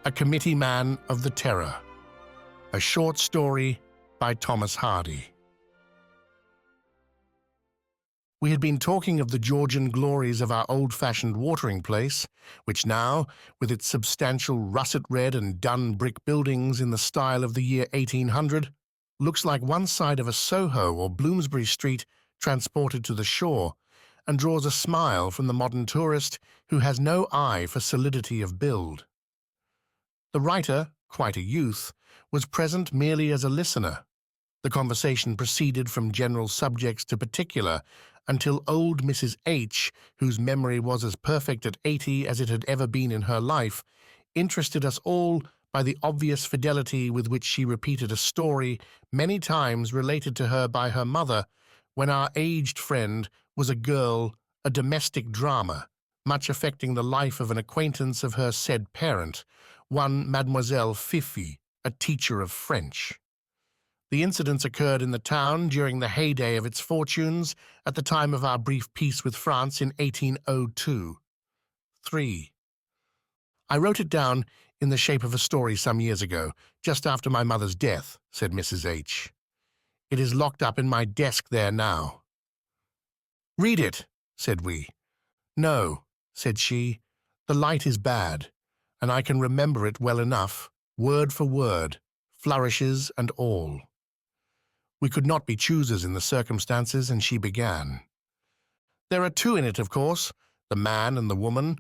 A Committee Man of the Terror. A short story by Thomas Hardy. We had been talking of the Georgian glories of our old-fashioned watering place, which now, with its substantial russet-red and dun brick buildings in the style of the year 1800, looks like one side of a Soho or Bloomsbury Street transported to the shore, and draws a smile from the modern tourist who has no eye for solidity of build. The writer, quite a youth, was present merely as a listener. The conversation proceeded from general subjects to particular, until old Mrs. H., whose memory was as perfect at 80 as it had ever been in her life, interested us all by the obvious fidelity with which she repeated a story many times related to her by her mother, when our aged friend was a girl, a domestic drama, much affecting the life of an acquaintance of her said parent, one Mademoiselle Fifi, a teacher of French. The incidents occurred in the town during the heyday of its fortunes at the time of our brief peace with France in 1802. 3. I wrote it down in the shape of a story some years ago, just after my mother's death, said Mrs. H. It is locked up in my desk there now. Read it, said we. No, said she, the light is bad, and I can remember it well enough, word for word, flourishes and all. We could not be choosers in the circumstances, and she began. There are two in it, of course, the man and the woman,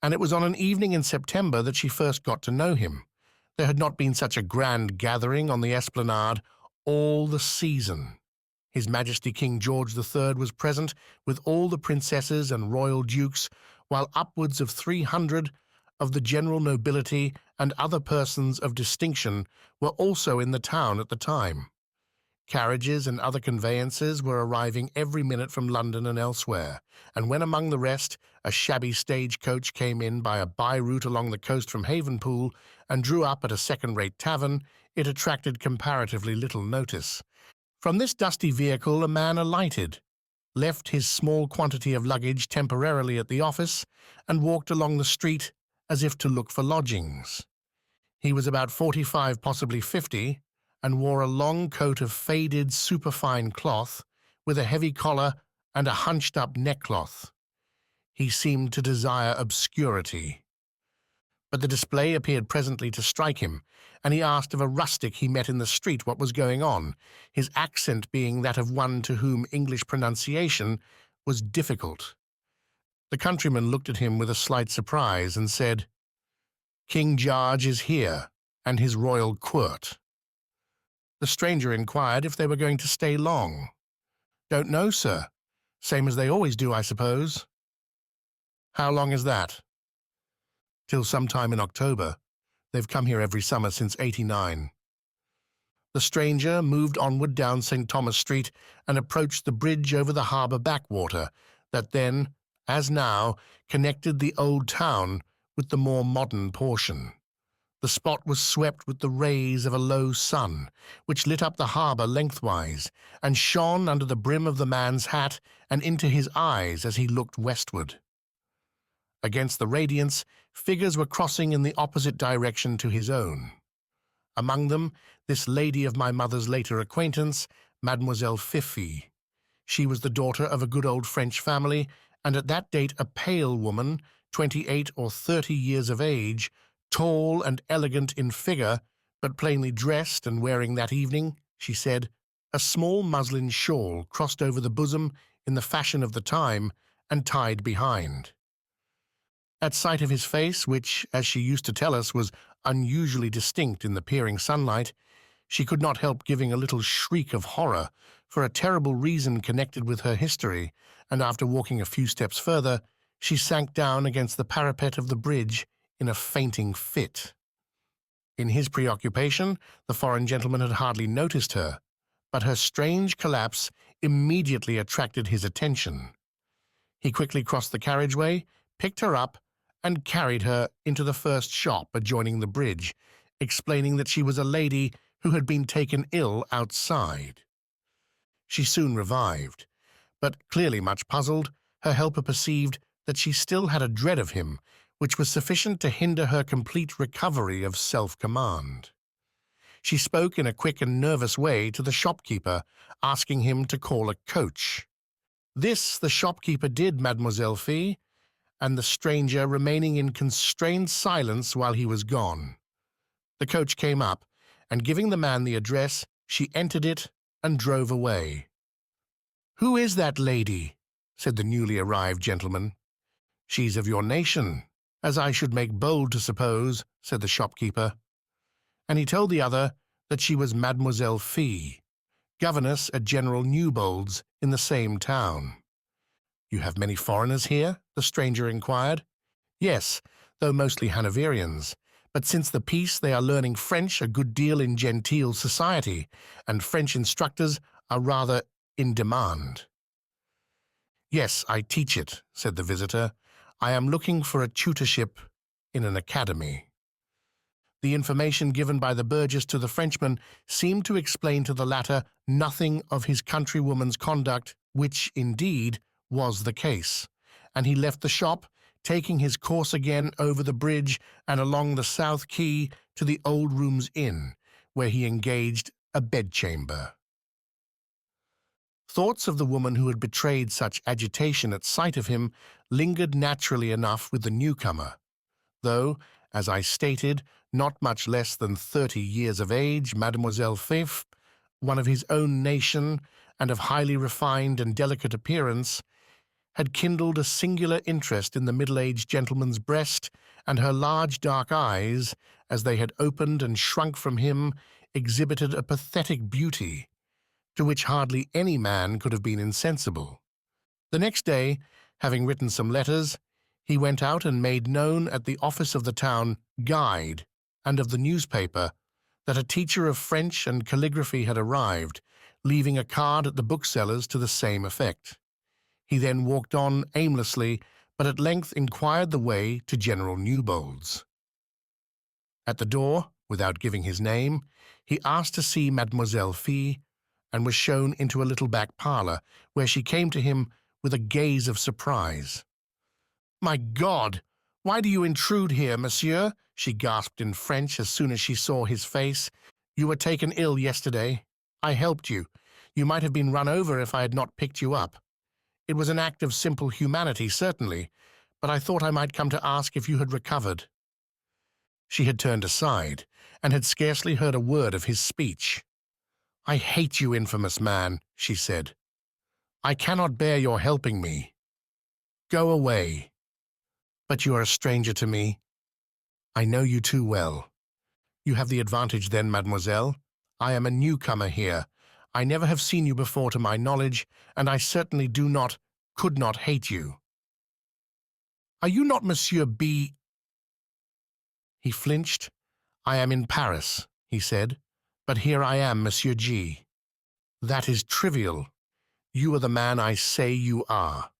and it was on an evening in September that she first got to know him. There had not been such a grand gathering on the esplanade all the season. His Majesty King George III was present with all the princesses and royal dukes, while upwards of 300 of the general nobility and other persons of distinction were also in the town at the time. Carriages and other conveyances were arriving every minute from London and elsewhere, and when among the rest a shabby stagecoach came in by a by-route along the coast from Havenpool and drew up at a second-rate tavern, it attracted comparatively little notice. From this dusty vehicle a man alighted, left his small quantity of luggage temporarily at the office, and walked along the street as if to look for lodgings. He was about 45, possibly 50, and wore a long coat of faded, superfine cloth, with a heavy collar and a hunched-up neckcloth. He seemed to desire obscurity. But the display appeared presently to strike him, and he asked of a rustic he met in the street what was going on, his accent being that of one to whom English pronunciation was difficult. The countryman looked at him with a slight surprise and said, "King George is here, and his royal court." The stranger inquired if they were going to stay long. "Don't know, sir. Same as they always do, I suppose." "How long is that?" "Till sometime in October. They've come here every summer since '89. The stranger moved onward down St. Thomas Street and approached the bridge over the harbour backwater that then, as now, connected the old town with the more modern portion. The spot was swept with the rays of a low sun, which lit up the harbour lengthwise, and shone under the brim of the man's hat and into his eyes as he looked westward. Against the radiance, figures were crossing in the opposite direction to his own. Among them, this lady of my mother's later acquaintance, Mademoiselle Fifi. She was the daughter of a good old French family, and at that date a pale woman, 28 or 30 years of age, tall and elegant in figure, but plainly dressed and wearing that evening, she said, a small muslin shawl crossed over the bosom in the fashion of the time and tied behind. At sight of his face, which, as she used to tell us, was unusually distinct in the peering sunlight, she could not help giving a little shriek of horror for a terrible reason connected with her history, and after walking a few steps further, she sank down against the parapet of the bridge in a fainting fit. In his preoccupation, the foreign gentleman had hardly noticed her, but her strange collapse immediately attracted his attention. He quickly crossed the carriageway, picked her up, and carried her into the first shop adjoining the bridge, explaining that she was a lady who had been taken ill outside. She soon revived, but clearly much puzzled, her helper perceived that she still had a dread of him, which was sufficient to hinder her complete recovery of self-command. She spoke in a quick and nervous way to the shopkeeper, asking him to call a coach. This the shopkeeper did, Mademoiselle Fee, and the stranger remaining in constrained silence while he was gone. The coach came up, and giving the man the address, she entered it and drove away. "Who is that lady?" said the newly arrived gentleman. "She's of your nation, as I should make bold to suppose," said the shopkeeper. And he told the other that she was Mademoiselle Fee, governess at General Newbold's in the same town. "You have many foreigners here?" the stranger inquired. "Yes, though mostly Hanoverians. But since the peace they are learning French a good deal in genteel society, and French instructors are rather in demand." "Yes, I teach it," said the visitor. "I am looking for a tutorship in an academy." The information given by the Burgess to the Frenchman seemed to explain to the latter nothing of his countrywoman's conduct, which, indeed, was the case, and he left the shop, taking his course again over the bridge and along the South Quay to the Old Rooms Inn, where he engaged a bedchamber. Thoughts of the woman who had betrayed such agitation at sight of him lingered naturally enough with the newcomer, though, as I stated, not much less than 30 years of age, Mademoiselle Fif, one of his own nation and of highly refined and delicate appearance, had kindled a singular interest in the middle-aged gentleman's breast, and her large dark eyes, as they had opened and shrunk from him, exhibited a pathetic beauty, to which hardly any man could have been insensible. The next day, having written some letters, he went out and made known at the office of the town Guide and of the newspaper that a teacher of French and calligraphy had arrived, leaving a card at the bookseller's to the same effect. He then walked on aimlessly, but at length inquired the way to General Newbold's. At the door, without giving his name, he asked to see Mademoiselle Fee, and was shown into a little back parlour, where she came to him with a gaze of surprise. "My God! Why do you intrude here, monsieur?" she gasped in French as soon as she saw his face. "You were taken ill yesterday. I helped you. You might have been run over if I had not picked you up. It was an act of simple humanity, certainly, but I thought I might come to ask if you had recovered." She had turned aside, and had scarcely heard a word of his speech. "I hate you, infamous man," she said. "I cannot bear your helping me. Go away." "But you are a stranger to me." "I know you too well." "You have the advantage then, mademoiselle. I am a newcomer here. I never have seen you before to my knowledge, and I certainly could not hate you." "Are you not Monsieur B—" He flinched. "I am in Paris," he said, "but here I am, Monsieur G." "That is trivial. You are the man I say you are."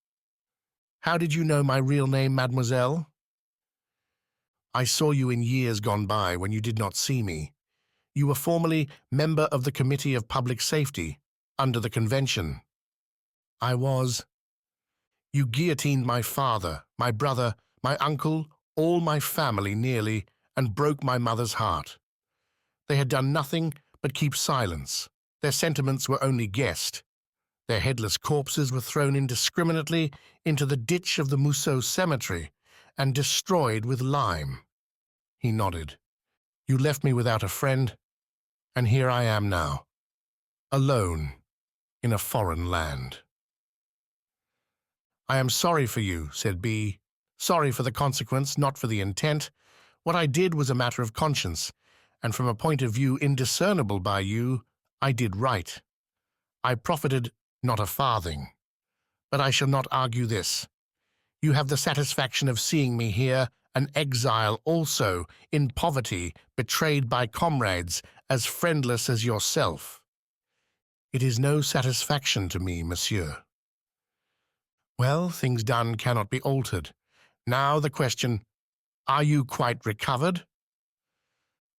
"How did you know my real name, mademoiselle?" "I saw you in years gone by when you did not see me. You were formerly member of the Committee of Public Safety, under the Convention." "I was." "You guillotined my father, my brother, my uncle, all my family nearly, and broke my mother's heart. They had done nothing but keep silence. Their sentiments were only guessed. Their headless corpses were thrown indiscriminately into the ditch of the Mousseau Cemetery and destroyed with lime." He nodded. "You left me without a friend, and here I am now, alone in a foreign land." "I am sorry for you," said B. "Sorry for the consequence, not for the intent. What I did was a matter of conscience, and from a point of view indiscernible by you, I did right. I profited not a farthing. But I shall not argue this. You have the satisfaction of seeing me here, an exile also, in poverty, betrayed by comrades, as friendless as yourself." "It is no satisfaction to me, monsieur." "Well, things done cannot be altered. Now the question, are you quite recovered?"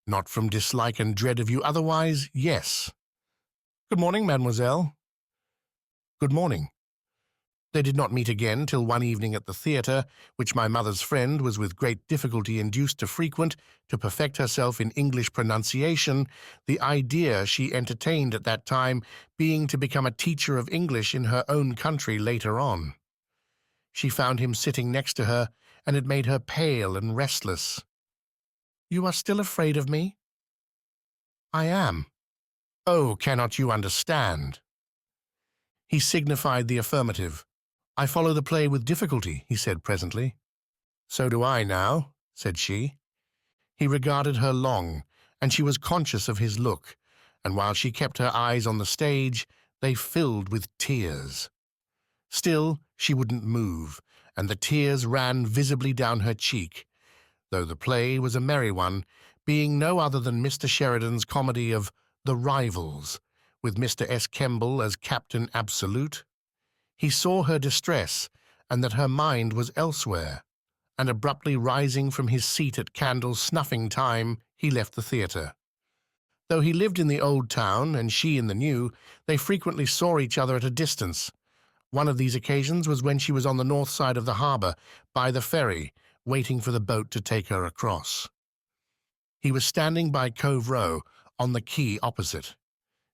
"Not from dislike and dread of you otherwise, yes." "Good morning, mademoiselle." "Good morning. They did not meet again till one evening at the theatre, which my mother's friend was with great difficulty induced to frequent to perfect herself in English pronunciation, the idea she entertained at that time being to become a teacher of English in her own country later on. She found him sitting next to her, and it made her pale and restless. "You are still afraid of me?" "I am." "Oh, cannot you understand?" He signified the affirmative. "I follow the play with difficulty," he said presently. "So do I now," said she. He regarded her long, and she was conscious of his look, and while she kept her eyes on the stage, they filled with tears. Still, she wouldn't move, and the tears ran visibly down her cheek, though the play was a merry one, being no other than Mr. Sheridan's comedy of The Rivals, with Mr. S. Kemble as Captain Absolute. He saw her distress, and that her mind was elsewhere, and abruptly rising from his seat at candle snuffing time, he left the theatre. Though he lived in the old town, and she in the new, they frequently saw each other at a distance. One of these occasions was when she was on the north side of the harbour, by the ferry, waiting for the boat to take her across. He was standing by Cove Row, on the quay opposite.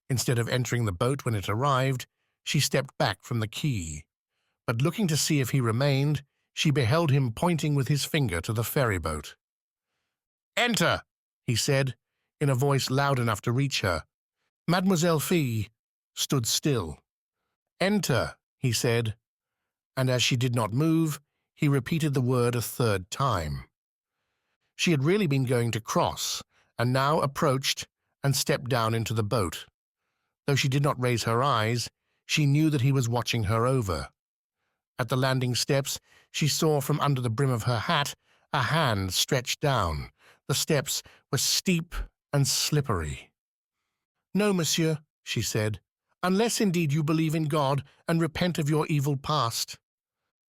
Instead of entering the boat when it arrived, she stepped back from the quay. But looking to see if he remained, she beheld him pointing with his finger to the ferry-boat. "Enter," he said, in a voice loud enough to reach her. Mademoiselle Fille stood still. "Enter," he said, and as she did not move, he repeated the word a third time. She had really been going to cross, and now approached and stepped down into the boat. Though she did not raise her eyes, she knew that he was watching her over. At the landing steps, she saw from under the brim of her hat a hand stretched down. The steps were steep and slippery. "No, monsieur," she said, "unless indeed you believe in God and repent of your evil past.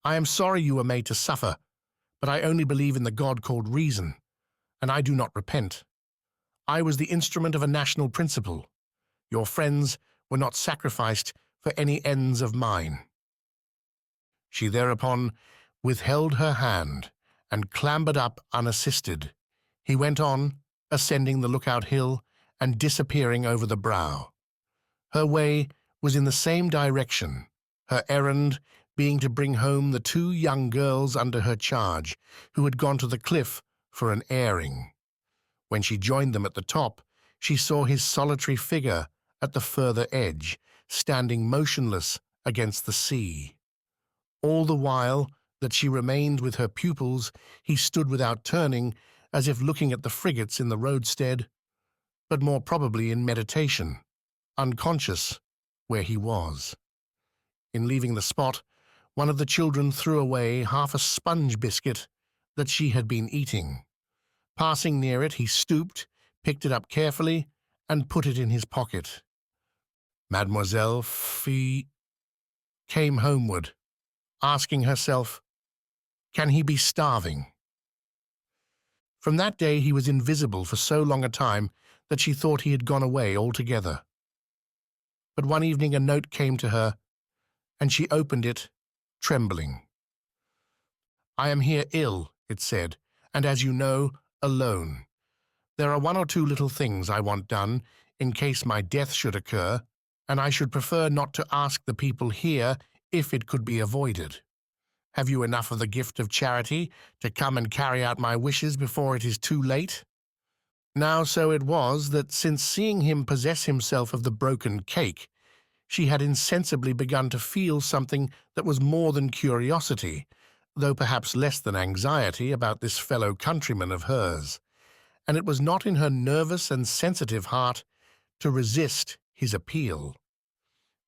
I am sorry you were made to suffer, but I only believe in the God called reason, and I do not repent. I was the instrument of a national principle. Your friends were not sacrificed for any ends of mine." She thereupon withheld her hand and clambered up unassisted. He went on, ascending the lookout hill and disappearing over the brow. Her way was in the same direction, her errand being to bring home the two young girls under her charge, who had gone to the cliff for an airing. When she joined them at the top, she saw his solitary figure at the further edge, standing motionless against the sea. All the while that she remained with her pupils, he stood without turning, as if looking at the frigates in the roadstead, but more probably in meditation, unconscious where he was. In leaving the spot, one of the children threw away half a sponge biscuit that she had been eating. Passing near it, he stooped, picked it up carefully, and put it in his pocket. Mademoiselle Fille came homeward, asking herself, "Can he be starving?" From that day he was invisible for so long a time that she thought he had gone away altogether. But one evening a note came to her, and she opened it, trembling. "I am here ill," it said, "and as you know, alone. There are one or two little things I want done, in case my death should occur, and I should prefer not to ask the people here if it could be avoided. Have you enough of the gift of charity to come and carry out my wishes before it is too late?" Now so it was that since seeing him possess himself of the broken cake, she had insensibly begun to feel something that was more than curiosity, though perhaps less than anxiety, about this fellow countryman of hers, and it was not in her nervous and sensitive heart to resist his appeal.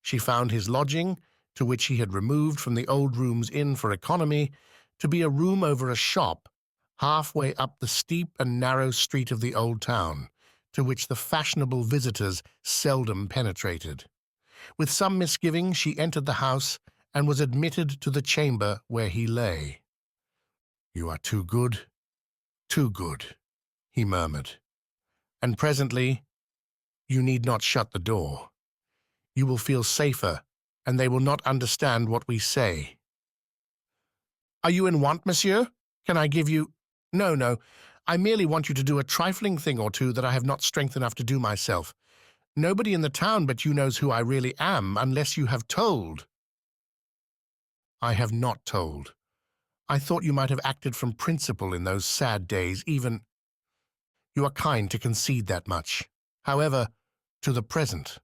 She found his lodging, to which he had removed from the old rooms inn for economy, to be a room over a shop, halfway up the steep and narrow street of the old town, to which the fashionable visitors seldom penetrated. With some misgiving she entered the house and was admitted to the chamber where he lay. "You are too good," he murmured. And presently, "You need not shut the door. You will feel safer and they will not understand what we say. Are you in want, monsieur? Can I give you— No, no. I merely want you to do a trifling thing or two that I have not strength enough to do myself. Nobody in the town but you knows who I really am, unless you have told. I have not told. I thought you might have acted from principle in those sad days, even— You are kind to concede that much. However, to the present,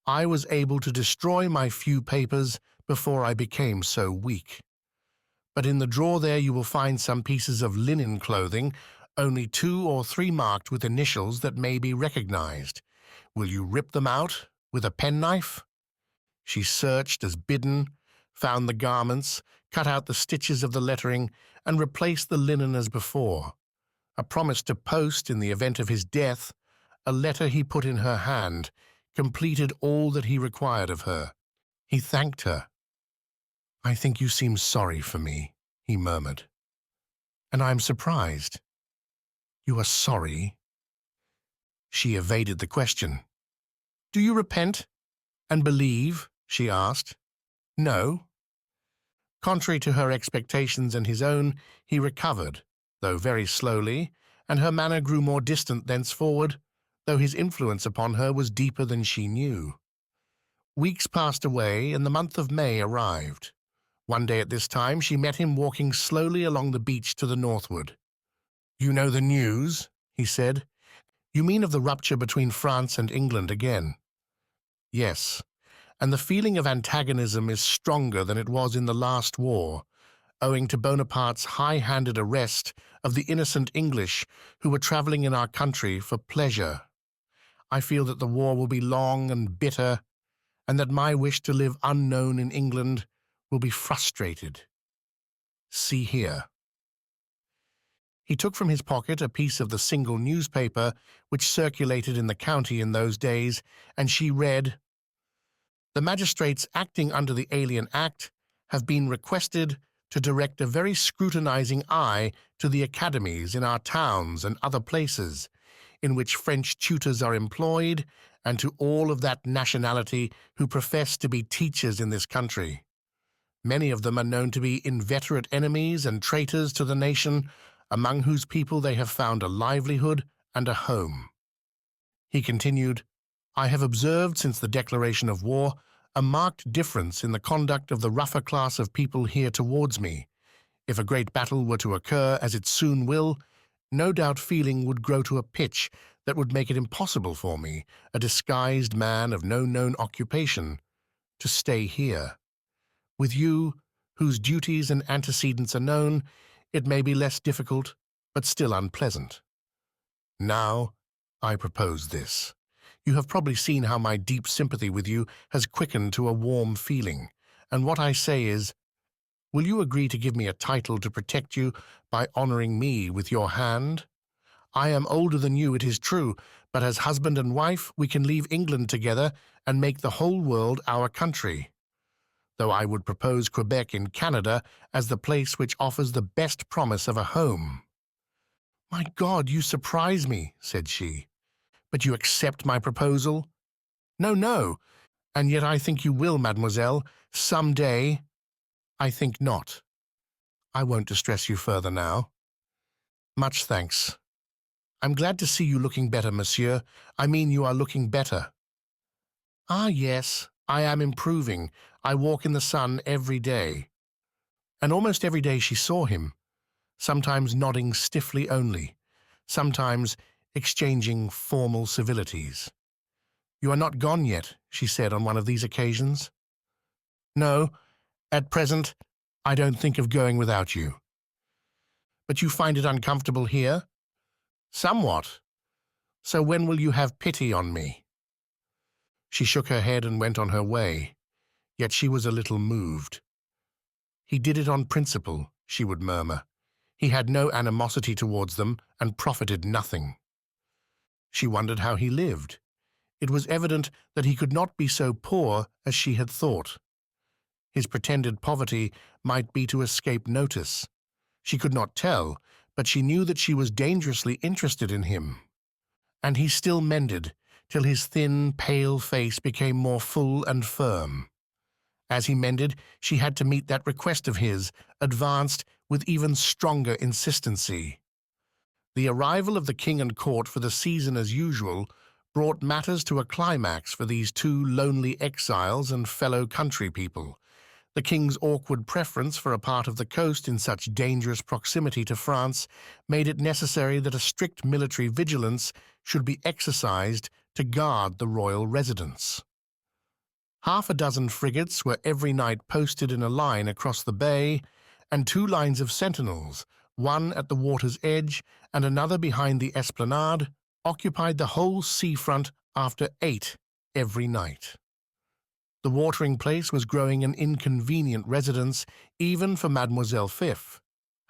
I was able to destroy my few papers before I became so weak. But in the drawer there you will find some pieces of linen clothing, only 2 or 3 marked with initials that may be recognized. Will you rip them out with a penknife? She searched as bidden, found the garments, cut out the stitches of the lettering, and replaced the linen as before. A promise to post in the event of his death, a letter he put in her hand, completed all that he required of her. He thanked her. "I think you seem sorry for me," he murmured. "And I am surprised. You are sorry?" She evaded the question. "Do you repent and believe?" she asked. "No." Contrary to her expectations and his own, he recovered, though very slowly, and her manner grew more distant thenceforward, though his influence upon her was deeper than she knew. Weeks passed away, and the month of May arrived. One day at this time she met him walking slowly along the beach to the northward. "You know the news?" he said. "You mean of the rupture between France and England again?" "Yes, and the feeling of antagonism is stronger than it was in the last war, owing to Bonaparte's high-handed arrest of the innocent English who were traveling in our country for pleasure. I feel that the war will be long and bitter, and that my wish to live unknown in England will be frustrated. See here." He took from his pocket a piece of the single newspaper which circulated in the county in those days, and she read, "The magistrates acting under the Alien Act have been requested to direct a very scrutinizing eye to the academies in our towns and other places, in which French tutors are employed, and to all of that nationality who profess to be teachers in this country. Many of them are known to be inveterate enemies and traitors to the nation, among whose people they have found a livelihood and a home." He continued, "I have observed since the declaration of war a marked difference in the conduct of the rougher class of people here towards me. If a great battle were to occur, as it soon will, no doubt feeling would grow to a pitch that would make it impossible for me, a disguised man of no known occupation, to stay here. With you, whose duties and antecedents are known, it may be less difficult, but still unpleasant. Now, I propose this. You have probably seen how my deep sympathy with you has quickened to a warm feeling, and what I say is, will you agree to give me a title to protect you by honoring me with your hand? I am older than you, it is true, but as husband and wife we can leave England together and make the whole world our country. Though I would propose Quebec in Canada as the place which offers the best promise of a home." "My God, you surprise me," said she. "But you accept my proposal?" "No, no, and yet I think you will, mademoiselle, some day." "I think not. I won't distress you further now." "Much thanks. I'm glad to see you looking better, monsieur. I mean, you are looking better." "Ah, yes, I am improving. I walk in the sun every day." And almost every day she saw him, sometimes nodding stiffly only, sometimes exchanging formal civilities. "You are not gone yet," she said on one of these occasions. "No, at present I don't think of going without you." "But you find it uncomfortable here?" "Somewhat. So when will you have pity on me?" She shook her head and went on her way, yet she was a little moved. "He did it on principle," she would murmur. "He had no animosity towards them and profited nothing." She wondered how he lived. It was evident that he could not be so poor as she had thought. His pretended poverty might be to escape notice. She could not tell, but she knew that she was dangerously interested in him. And he still mended, till his thin, pale face became more full and firm. As he mended, she had to meet that request of his, advanced with even stronger insistency. The arrival of the king and court for the season as usual brought matters to a climax for these two lonely exiles and fellow country people. The king's awkward preference for a part of the coast in such dangerous proximity to France made it necessary that a strict military vigilance should be exercised to guard the royal residence. Half a dozen frigates were every night posted in a line across the bay, and two lines of sentinels, one at the water's edge and another behind the esplanade, occupied the whole seafront after 8 every night. The watering place was growing an inconvenient residence even for Mademoiselle Fifth.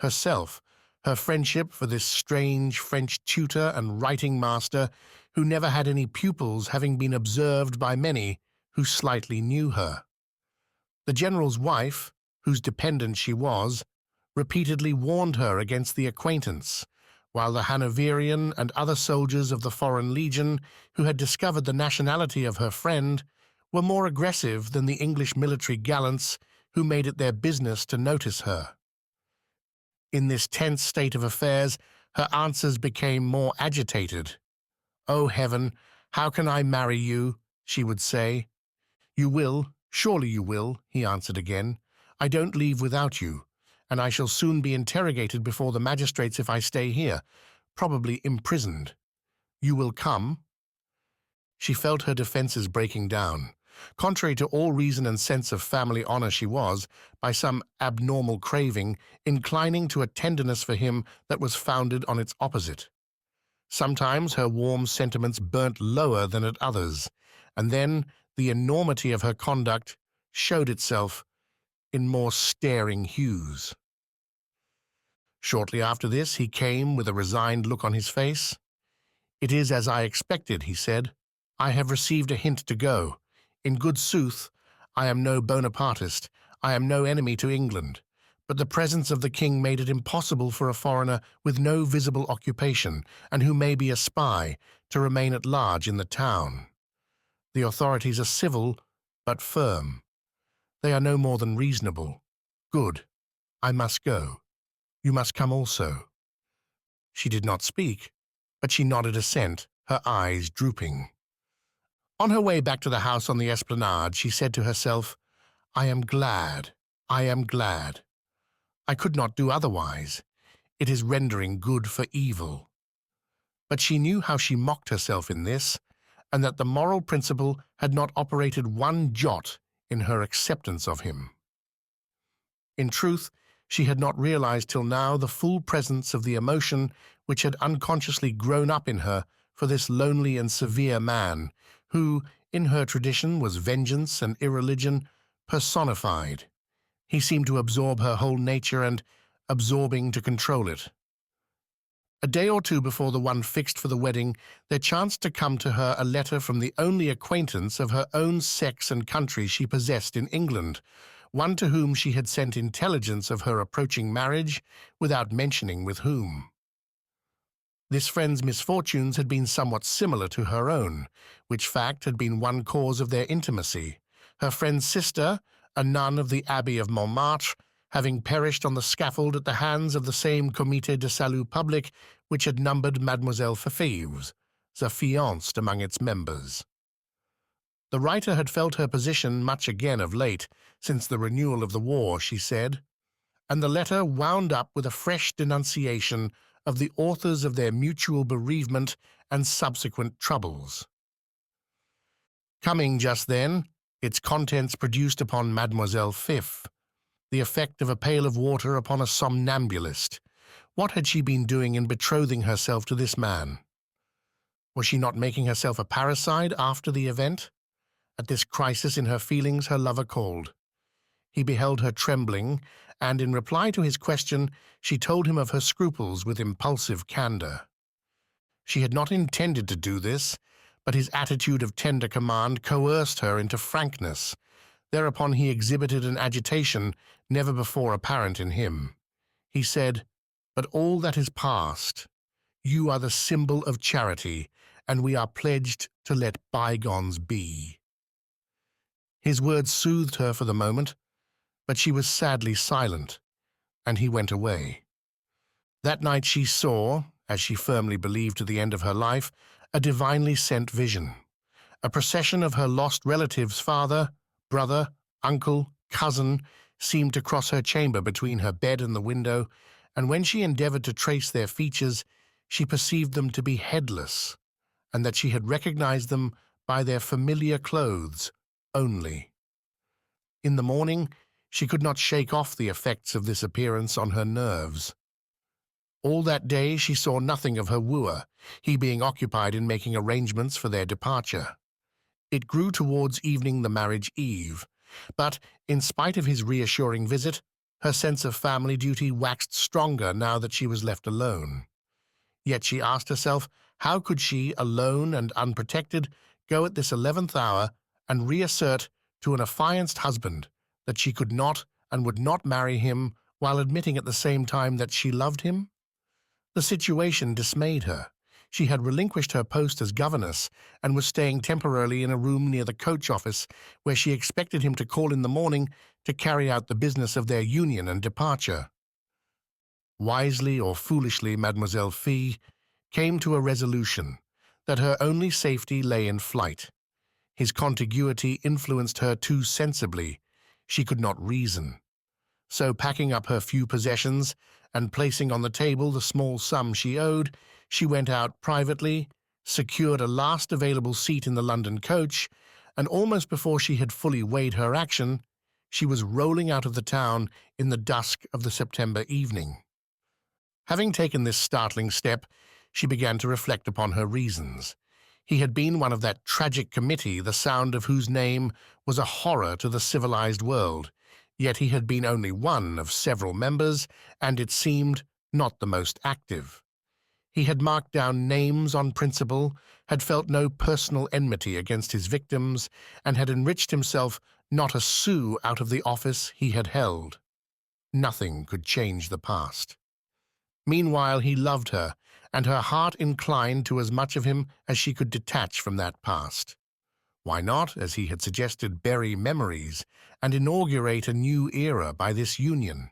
Herself, her friendship for this strange French tutor and writing master who never had any pupils having been observed by many who slightly knew her. The general's wife, whose dependent she was, repeatedly warned her against the acquaintance, while the Hanoverian and other soldiers of the Foreign Legion who had discovered the nationality of her friend were more aggressive than the English military gallants who made it their business to notice her. In this tense state of affairs, her answers became more agitated. "Oh, heaven, how can I marry you?" she would say. "You will, surely you will," he answered again. "I don't leave without you, and I shall soon be interrogated before the magistrates if I stay here, probably imprisoned. You will come?" She felt her defenses breaking down. Contrary to all reason and sense of family honor, she was, by some abnormal craving, inclining to a tenderness for him that was founded on its opposite. Sometimes her warm sentiments burnt lower than at others, and then the enormity of her conduct showed itself in more staring hues. Shortly after this, he came with a resigned look on his face. "It is as I expected," he said. "I have received a hint to go. In good sooth, I am no Bonapartist, I am no enemy to England, but the presence of the king made it impossible for a foreigner with no visible occupation, and who may be a spy, to remain at large in the town. The authorities are civil, but firm. They are no more than reasonable. Good. I must go. You must come also." She did not speak, but she nodded assent, her eyes drooping. On her way back to the house on the esplanade, she said to herself, "I am glad, I am glad. I could not do otherwise. It is rendering good for evil." But she knew how she mocked herself in this, and that the moral principle had not operated one jot in her acceptance of him. In truth, she had not realized till now the full presence of the emotion which had unconsciously grown up in her for this lonely and severe man, who, in her tradition, was vengeance and irreligion personified. He seemed to absorb her whole nature and, absorbing, to control it. A day or two before the one fixed for the wedding, there chanced to come to her a letter from the only acquaintance of her own sex and country she possessed in England, one to whom she had sent intelligence of her approaching marriage, without mentioning with whom. This friend's misfortunes had been somewhat similar to her own, which fact had been one cause of their intimacy. Her friend's sister, a nun of the Abbey of Montmartre, having perished on the scaffold at the hands of the same Comité de Salut Public which had numbered Mademoiselle Fefeuvre's affianced among its members. The writer had felt her position much again of late, since the renewal of the war, she said, and the letter wound up with a fresh denunciation of the authors of their mutual bereavement and subsequent troubles. Coming just then, its contents produced upon Mademoiselle Fifth the effect of a pail of water upon a somnambulist. What had she been doing in betrothing herself to this man? Was she not making herself a parricide after the event? At this crisis in her feelings, her lover called. He beheld her trembling, and in reply to his question, she told him of her scruples with impulsive candor. She had not intended to do this, but his attitude of tender command coerced her into frankness. Thereupon he exhibited an agitation never before apparent in him. He said, "But all that is past. You are the symbol of charity, and we are pledged to let bygones be." His words soothed her for the moment, but she was sadly silent, and he went away. That night she saw, as she firmly believed to the end of her life, a divinely sent vision. A procession of her lost relatives, father, brother, uncle, cousin, seemed to cross her chamber between her bed and the window, and when she endeavored to trace their features, she perceived them to be headless, and that she had recognized them by their familiar clothes only. In the morning, she could not shake off the effects of this appearance on her nerves. All that day she saw nothing of her wooer, he being occupied in making arrangements for their departure. It grew towards evening the marriage eve, but, in spite of his reassuring visit, her sense of family duty waxed stronger now that she was left alone. Yet she asked herself, how could she, alone and unprotected, go at this 11th hour and reassert to an affianced husband that she could not and would not marry him while admitting at the same time that she loved him? The situation dismayed her. She had relinquished her post as governess and was staying temporarily in a room near the coach office where she expected him to call in the morning to carry out the business of their union and departure. Wisely or foolishly, Mademoiselle Fille came to a resolution that her only safety lay in flight. His contiguity influenced her too sensibly. She could not reason. So, packing up her few possessions and placing on the table the small sum she owed, she went out privately, secured a last available seat in the London coach, and almost before she had fully weighed her action, she was rolling out of the town in the dusk of the September evening. Having taken this startling step, she began to reflect upon her reasons. He had been one of that tragic committee, the sound of whose name was a horror to the civilized world, yet he had been only one of several members, and it seemed not the most active. He had marked down names on principle, had felt no personal enmity against his victims, and had enriched himself not a sou out of the office he had held. Nothing could change the past. Meanwhile, he loved her, and her heart inclined to as much of him as she could detach from that past. Why not, as he had suggested, bury memories and inaugurate a new era by this union?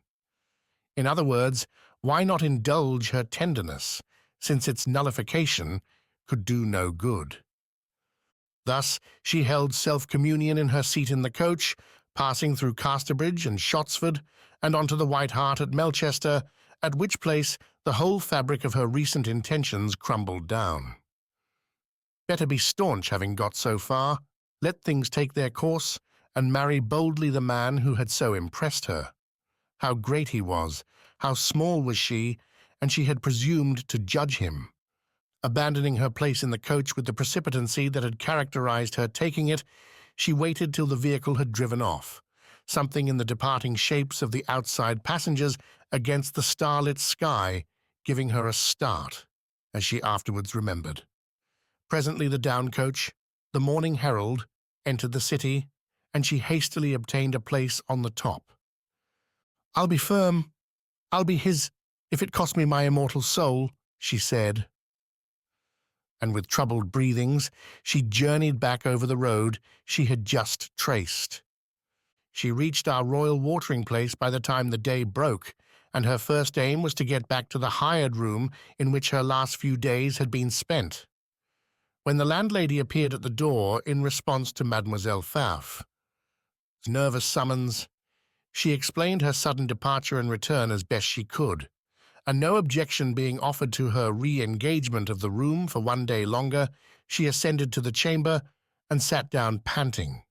In other words, why not indulge her tenderness, since its nullification could do no good? Thus she held self-communion in her seat in the coach, passing through Casterbridge and Shottsford, and on to the White Hart at Melchester, at which place the whole fabric of her recent intentions crumbled down. Better be staunch, having got so far, let things take their course, and marry boldly the man who had so impressed her. How great he was, how small was she, and she had presumed to judge him. Abandoning her place in the coach with the precipitancy that had characterized her taking it, she waited till the vehicle had driven off, something in the departing shapes of the outside passengers against the starlit sky giving her a start, as she afterwards remembered. Presently the down coach, the Morning Herald, entered the city, and she hastily obtained a place on the top. "I'll be firm. I'll be his, if it costs me my immortal soul," she said. And with troubled breathings, she journeyed back over the road she had just traced. She reached our royal watering place by the time the day broke, and her first aim was to get back to the hired room in which her last few days had been spent. When the landlady appeared at the door in response to Mademoiselle Pfaff's nervous summons, she explained her sudden departure and return as best she could, and no objection being offered to her re-engagement of the room for one day longer, she ascended to the chamber and sat down panting.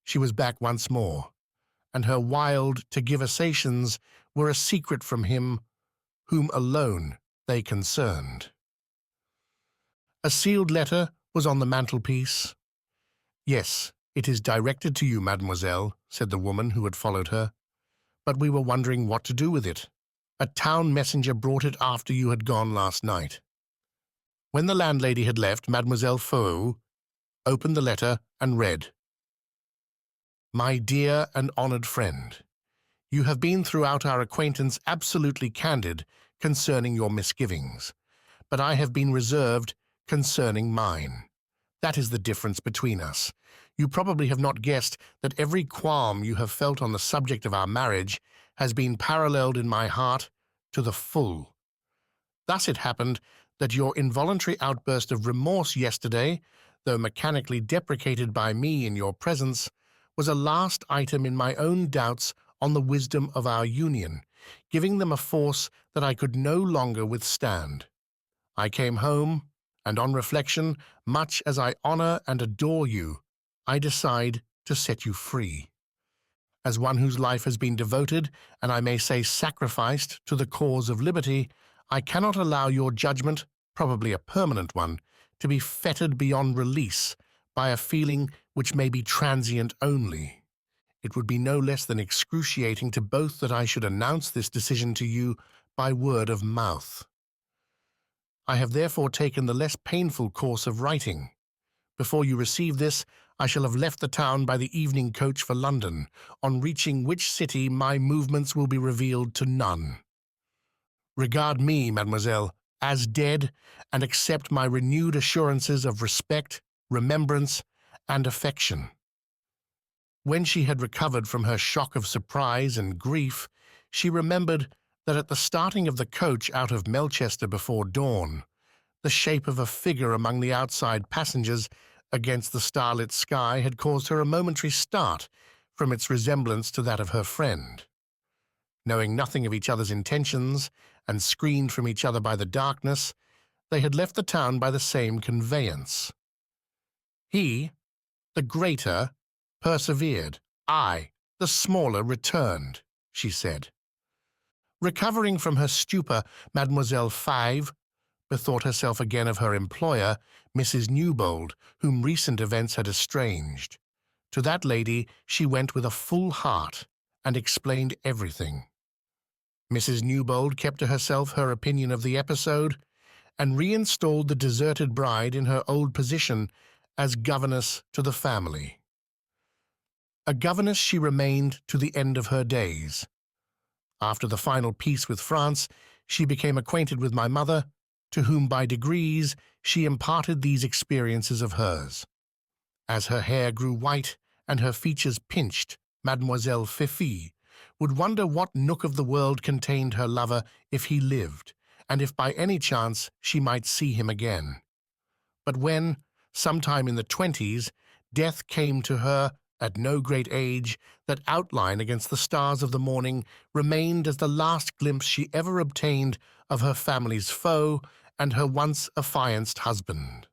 She was back once more, and her wild tergiversations were a secret from him whom alone they concerned. A sealed letter was on the mantelpiece. "Yes, it is directed to you, mademoiselle," said the woman who had followed her, "but we were wondering what to do with it. A town messenger brought it after you had gone last night." When the landlady had left, Mademoiselle Faux opened the letter and read, "My dear and honored friend, you have been throughout our acquaintance absolutely candid concerning your misgivings, but I have been reserved concerning mine. That is the difference between us. You probably have not guessed that every qualm you have felt on the subject of our marriage has been paralleled in my heart to the full. Thus it happened that your involuntary outburst of remorse yesterday, though mechanically deprecated by me in your presence, was a last item in my own doubts on the wisdom of our union, giving them a force that I could no longer withstand. I came home, and on reflection, much as I honor and adore you, I decide to set you free. As one whose life has been devoted, and I may say sacrificed, to the cause of liberty, I cannot allow your judgment, probably a permanent one, to be fettered beyond release by a feeling which may be transient only. It would be no less than excruciating to both that I should announce this decision to you by word of mouth. I have therefore taken the less painful course of writing. Before you receive this, I shall have left the town by the evening coach for London, on reaching which city my movements will be revealed to none. Regard me, mademoiselle, as dead, and accept my renewed assurances of respect, remembrance, and affection. When she had recovered from her shock of surprise and grief, she remembered that at the starting of the coach out of Melchester before dawn, the shape of a figure among the outside passengers against the starlit sky had caused her a momentary start from its resemblance to that of her friend. Knowing nothing of each other's intentions, and screened from each other by the darkness, they had left the town by the same conveyance. He, the greater, persevered. I, the smaller, returned, she said. Recovering from her stupor, Mademoiselle Five bethought herself again of her employer, Mrs. Newbold, whom recent events had estranged. To that lady she went with a full heart and explained everything. Mrs. Newbold kept to herself her opinion of the episode and reinstalled the deserted bride in her old position as governess to the family. A governess she remained to the end of her days. After the final peace with France, she became acquainted with my mother, to whom by degrees she imparted these experiences of hers. As her hair grew white and her features pinched, Mademoiselle Fifi would wonder what nook of the world contained her lover if he lived, and if by any chance she might see him again. But when, sometime in the 20s, death came to her at no great age, that outline against the stars of the morning remained as the last glimpse she ever obtained of her family's foe and her once affianced husband.